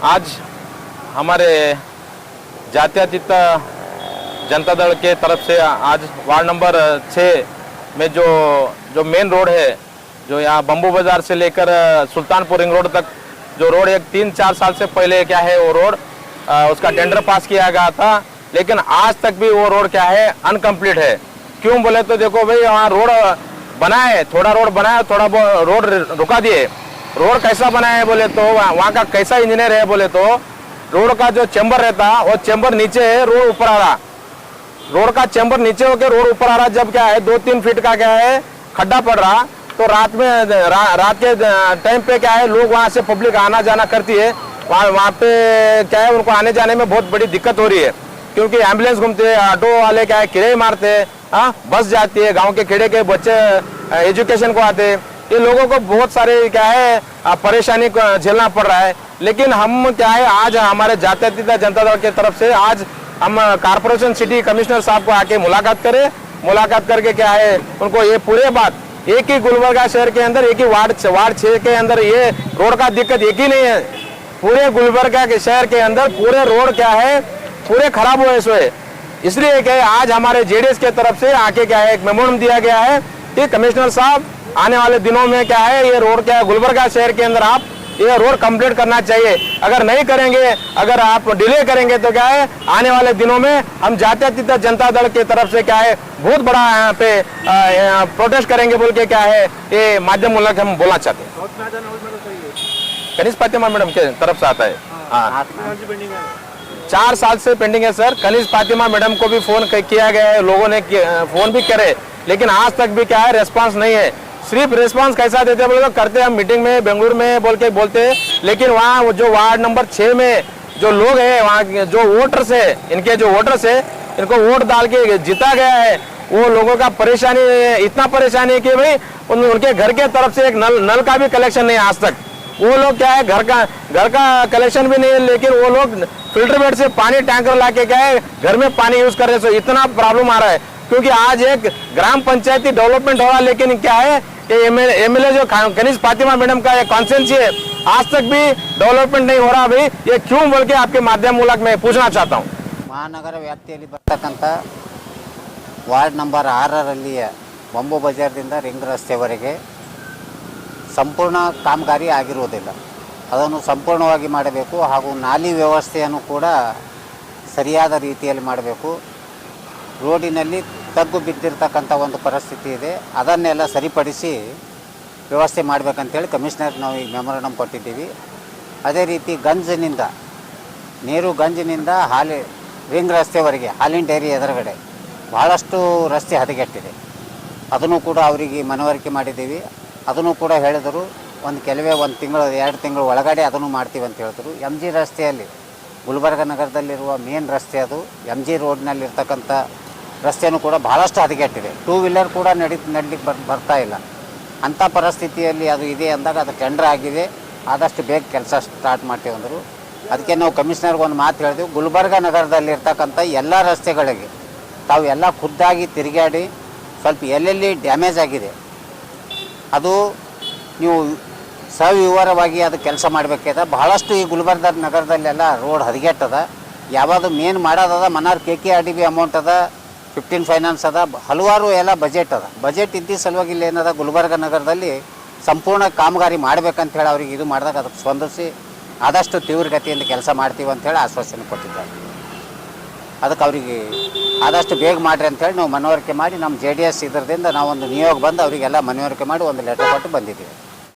आज हमारे जातीयतीत जनता दल के तरफ से आज वार्ड नंबर 6 में जो मेन रोड है, जो यहाँ बम्बू बाजार से लेकर सुल्तानपुर रिंग रोड तक जो रोड एक 3-4 साल से पहले क्या है वो रोड उसका टेंडर पास किया गया था, लेकिन आज तक भी वो रोड क्या है अनकम्प्लीट है। क्यों बोले तो देखो भाई, वहाँ रोड बनाए, थोड़ा रोड बनाया, थोड़ा रोड रुका दिए। रोड कैसा बनाया है बोले तो वहाँ का कैसा इंजीनियर है बोले तो रोड का जो चैम्बर रहता वो चैम्बर नीचे है, रोड ऊपर आ रहा, रोड का चैम्बर नीचे होकर रोड ऊपर आ रहा। जब क्या है 2-3 फीट का क्या है खड्डा पड़ रहा, तो रात के टाइम पे क्या है लोग वहाँ से पब्लिक आना जाना करती है, वहाँ पे क्या है उनको आने जाने में बहुत बड़ी दिक्कत हो रही है, क्योंकि एम्बुलेंस घूमते हैं, ऑटो वाले क्या है किराए मारते हैं, बस जाती है, गांव के खेड़े के बच्चे एजुकेशन को आते हैं, ये लोगों को बहुत सारे क्या है परेशानी झेलना पड़ रहा है। लेकिन हम क्या है आज हमारे जातीयतीत जनता दल की तरफ से आज हम कारपोरेशन सिटी कमिश्नर साहब को आके मुलाकात करें, मुलाकात करके क्या है उनको ये पूरे बात एक ही गुलबर्गा शहर के अंदर एक ही वार्ड 6 के अंदर ये रोड का दिक्कत एक ही नहीं है, पूरे गुलबर्गा के शहर के अंदर पूरे रोड क्या है पूरे खराब हुए सोए। इसलिए क्या है आज हमारे जेडीएस के तरफ से आके क्या है एक मेमोरेंडम दिया गया है कि कमिश्नर साहब आने वाले दिनों में क्या है ये रोड क्या है गुलबर्गा शहर के अंदर आप ये रोड कंप्लीट करना चाहिए। अगर नहीं करेंगे, अगर आप डिले करेंगे तो क्या है आने वाले दिनों में हम जातीयतीत जनता दल की तरफ से क्या है बहुत बड़ा यहाँ पे प्रोटेस्ट करेंगे बोल के क्या है ये माध्यम मूलक हम बोलना चाहते हैं। कनिष फातिमा मैडम के तरफ से आता है। हाँ 4 साल से पेंडिंग है सर। कनिष फातिमा मैडम को भी फोन किया गया है, लोगों ने फोन भी करे, लेकिन आज तक भी क्या है रेस्पॉन्स नहीं है। सिर्फ रेस्पॉन्स कैसा देते हैं बोले तो करते हम मीटिंग में बेंगलुरु में बोल के बोलते हैं, लेकिन वहाँ जो वार्ड नंबर 6 में जो लोग हैं वहाँ जो वोटर्स है, इनके जो वोटर्स है इनको वोट डाल के जीता गया है, वो लोगों का परेशानी इतना परेशानी है कि भाई उनके घर के तरफ से एक नल का भी कलेक्शन नहीं है आज तक। वो लोग क्या है घर का कलेक्शन भी नहीं है, लेकिन वो लोग फिल्टर बेड से पानी टैंकर ला के क्या है घर में पानी यूज कर रहे, सो इतना प्रॉब्लम आ रहा है। क्योंकि आज एक ग्राम पंचायती डेवलपमेंट हो रहा, लेकिन क्या है एमएलए जो कनिष फातिमा मैडम का एक कॉन्सेंसी है, आज तक भी डेवलपमेंट नहीं हो रहा। भाई ये क्यों बोल के आपके माध्यम मूलक मैं पूछना चाहता हूँ। ಮಹಾನಗರ ವ್ಯಾಪ್ತಿಯಲ್ಲಿ ಬರ್ತಕ್ಕಂಥ ವಾರ್ಡ್ ನಂಬರ್ 6ರಲ್ಲಿಯ ಬಂಬು ಬಜಾರ್ದಿಂದ ರಿಂಗ್ ರಸ್ತೆವರೆಗೆ ಸಂಪೂರ್ಣ ಕಾಮಗಾರಿ ಆಗಿರುವುದಿಲ್ಲ, ಅದನ್ನು ಸಂಪೂರ್ಣವಾಗಿ ಮಾಡಬೇಕು, ಹಾಗೂ ನಾಲಿ ವ್ಯವಸ್ಥೆಯನ್ನು ಕೂಡ ಸರಿಯಾದ ರೀತಿಯಲ್ಲಿ ಮಾಡಬೇಕು। ರೋಡಿನಲ್ಲಿ ತಗ್ಗು ಬಿದ್ದಿರತಕ್ಕಂಥ ಒಂದು ಪರಿಸ್ಥಿತಿ ಇದೆ, ಅದನ್ನೆಲ್ಲ ಸರಿಪಡಿಸಿ ವ್ಯವಸ್ಥೆ ಮಾಡಬೇಕಂತೇಳಿ ಕಮಿಷನರ್ ನಾವು ಈಗ ಮೆಮೊರಂಡಮ್ ಕೊಟ್ಟಿದ್ದೀವಿ। ಅದೇ ರೀತಿ ಗಂಜಿನಿಂದ ನೀರು ಗಂಜಿನಿಂದ ರಿಂಗ್ ರಸ್ತೆವರೆಗೆ ಹಾಲಿನ ಡೈರಿ ಎದುರುಗಡೆ ಭಾಳಷ್ಟು ರಸ್ತೆ ಹದಗೆಟ್ಟಿದೆ, ಅದನ್ನು ಕೂಡ ಅವರಿಗೆ ಮನವರಿಕೆ ಮಾಡಿದ್ದೀವಿ। ಅದನ್ನು ಕೂಡ ಹೇಳಿದರು ಒಂದು ತಿಂಗಳು 2 ತಿಂಗಳು ಒಳಗಡೆ ಅದನ್ನು ಮಾಡ್ತೀವಿ ಅಂತ ಹೇಳಿದ್ರು। MG ರಸ್ತೆಯಲ್ಲಿ ಗುಲ್ಬರ್ಗ ನಗರದಲ್ಲಿರುವ ಮೇನ್ ರಸ್ತೆ ಅದು MG ರೋಡ್ನಲ್ಲಿರ್ತಕ್ಕಂಥ ರಸ್ತೆಯೂ ಕೂಡ ಭಾಳಷ್ಟು ಹದಗೆಟ್ಟಿದೆ, 2 ವೀಲರ್ ಕೂಡ ನಡಲಿಕ್ಕೆ ಬರ್ತಾ ಇಲ್ಲ। ಅಂಥ ಪರಿಸ್ಥಿತಿಯಲ್ಲಿ ಅದು ಇದೆ ಅಂದಾಗ ಅದು ಟೆಂಡರ್ ಆಗಿದೆ, ಆದಷ್ಟು ಬೇಗ ಕೆಲಸ ಸ್ಟಾರ್ಟ್ ಮಾಡ್ತೀವಿ ಅಂದರು। ಅದಕ್ಕೆ ನಾವು ಕಮಿಷನರ್ಗೆ ಒಂದು ಮಾತು ಹೇಳಿದೆವು, ಗುಲ್ಬರ್ಗ ನಗರದಲ್ಲಿರ್ತಕ್ಕಂಥ ಎಲ್ಲ ರಸ್ತೆಗಳಿಗೆ ತಾವು ಎಲ್ಲ ಖುದ್ದಾಗಿ ತಿರುಗಾಡಿ ಸ್ವಲ್ಪ ಎಲ್ಲೆಲ್ಲಿ ಡ್ಯಾಮೇಜ್ ಆಗಿದೆ ಅದು ನೀವು ಸವಿವರವಾಗಿ ಅದು ಕೆಲಸ ಮಾಡಬೇಕಿದೆ। ಭಾಳಷ್ಟು ಈ ಗುಲ್ಬರ್ಗ ನಗರದಲ್ಲೆಲ್ಲ ರೋಡ್ ಹದಗೆಟ್ಟದ, ಯಾವುದು ಮೇನ್ ಮಾಡೋದದ ಮನಾರ್ KKRDB ಅಮೌಂಟ್ ಅದ, 15 ಫೈನಾನ್ಸ್ ಅದ, ಹಲವಾರು ಎಲ್ಲ ಬಜೆಟ್ ಅದ। ಬಜೆಟ್ ಇದ್ದ ಸಲುವಾಗಿ ಇಲ್ಲಿ ಏನದ ಗುಲ್ಬರ್ಗ ನಗರದಲ್ಲಿ ಸಂಪೂರ್ಣ ಕಾಮಗಾರಿ ಮಾಡಬೇಕಂತ ಹೇಳಿ ಅವ್ರಿಗೆ ಇದು ಮಾಡಿದಾಗ ಅದಕ್ಕೆ ಸ್ಪಂದಿಸಿ ಆದಷ್ಟು ತೀವ್ರಗತಿಯಿಂದ ಕೆಲಸ ಮಾಡ್ತೀವಿ ಅಂಥೇಳಿ ಆಶ್ವಾಸನೆ ಕೊಟ್ಟಿದ್ದಾರೆ। ಅದಕ್ಕೆ ಅವರಿಗೆ ಆದಷ್ಟು ಬೇಗ ಮಾಡಿರಿ ಅಂಥೇಳಿ ನಾವು ಮನವರಿಕೆ ಮಾಡಿ ನಮ್ಮ JDS ಇದರದಿಂದ ನಾವೊಂದು ನಿಯೋಗ ಬಂದು ಅವರಿಗೆಲ್ಲ ಮನವರಿಕೆ ಮಾಡಿ ಒಂದು ಲೆಟರ್ ಕೊಟ್ಟು ಬಂದಿದ್ದೀವಿ।